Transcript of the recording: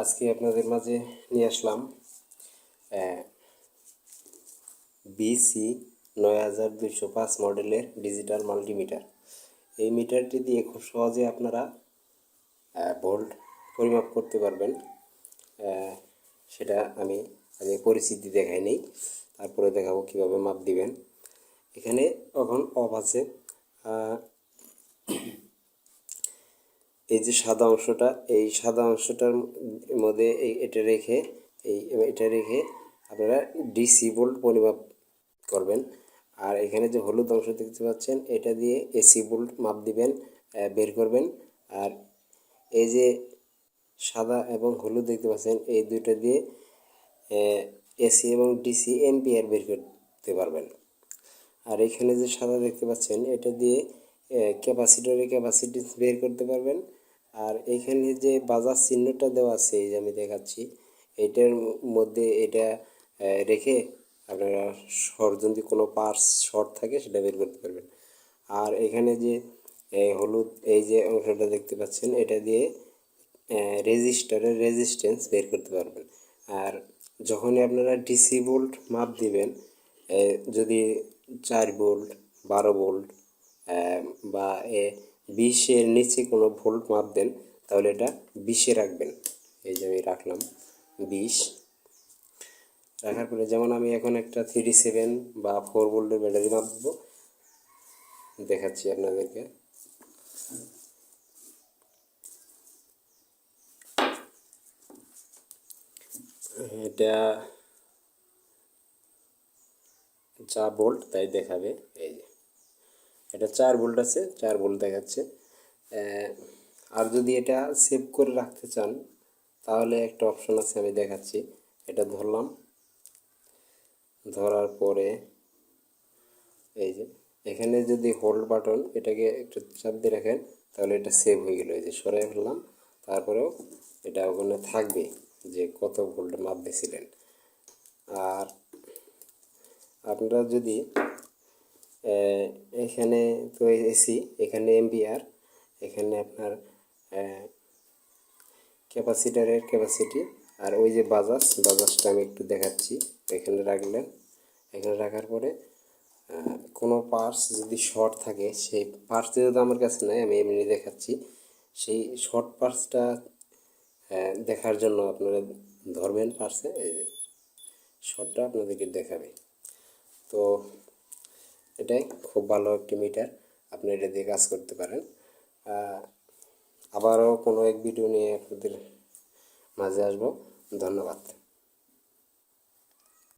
আজকে আপনাদের মাঝে নিয়ে আসলাম BC 9205 মডেলের ডিজিটাল মাল্টিমিটার। এই মিটারটি দিয়ে খুব সহজে আপনারা ভোল্ট পরিমাপ করতে পারবেন। সেটা আমি আগে পরিস্থিতি দেখাই নেই, তারপরে দেখাবো কীভাবে মাপ দিবেন। এখানে এখন অফ আছে। এই যে সাদা অংশটা, এই সাদা অংশটার মধ্যে এটা রেখে আপনারা ডিসি ভোল্ট পরিমাপ করবেন। আর এখানে যে হলুদ অংশ দেখতে পাচ্ছেন, এটা দিয়ে এসি ভোল্ট মাপ দিবেন, বের করবেন। আর এই যে সাদা এবং হলুদ দেখতে পাচ্ছেন, এই দুইটা দিয়ে এসি এবং ডিসি এম্পিয়ার বের করতে পারবেন। আর এখানে যে সাদা দেখতে পাচ্ছেন, এটা দিয়ে ক্যাপাসিটরের ক্যাপাসিটি বের করতে পারবেন। আর এখানে যে বাজার চিহ্নটা দেওয়া আছে, এই যে আমি দেখাচ্ছি, এইটার মধ্যে এটা রেখে আপনারা যদি কোনো পার্টস শর্ট থাকে সেটা বের করতে পারবেন। আর এখানে যে হলুদ এই যে অংশটা দেখতে পাচ্ছেন, এটা দিয়ে রেজিস্টারের রেজিস্ট্যান্স বের করতে পারবেন। আর যখনই আপনারা ডিসি ভোল্ট মাপ দিবেন, যদি 4 ভোল্ট 12 ভোল্ট বা 20-এর নিচে কোনো ভোল্ট মাপ দেন, তাহলে এটা 20-এ রাখবেন। এই যে আমি রাখলাম 20। রাখার পরে যেমন আমি এখন একটা 37 বা 4 ভোল্টের ব্যাটারি মাপ দেবো, দেখাচ্ছি আপনাদেরকে। এটা 4 ভোল্ট তাই দেখাবে। এই যে এটা 4 ভোল্ট আছে, 4 ভোল্ট দেখাচ্ছে। আর যদি এটা সেভ করে রাখতে চান, তাহলে একটা অপশন আছে, আমি দেখাচ্ছি। এটা ধরলাম, ধরার পরে এই যে এখানে যদি হোল্ড বাটন, এটাকে একটু চাপ দিয়ে রাখেন, তাহলে এটা সেভ হয়ে গেল। এই যে সরাই ফেললাম, তারপরেও এটা ওখানে থাকবে যে কত ভোল্ট মাপ দিয়েছিলেন। আর আপনারা যদি এখানে তো এসি, এখানে এম্পিয়ার, এখানে আপনার ক্যাপাসিটারের ক্যাপাসিটি, আর ওই যে বাজাজটা আমি একটু দেখাচ্ছি। এখানে রাখলেন, এখানে রাখার পরে কোনো পার্টস যদি শর্ট থাকে, সেই পার্টস যেহেতু আমার কাছে নাই, আমি এমনি দেখাচ্ছি। সেই শর্ট পার্টসটা দেখার জন্য আপনারা ধরবেন পার্টসে, এই যে শর্টটা আপনাদেরকে দেখাবে। তো এটাই খুব ভালো একটি মিটার, আপনি এটা দিয়ে কাজ করতে পারেন। আবারও কোনো এক ভিডিও নিয়ে আপনাদের মাঝে আসবো। ধন্যবাদ।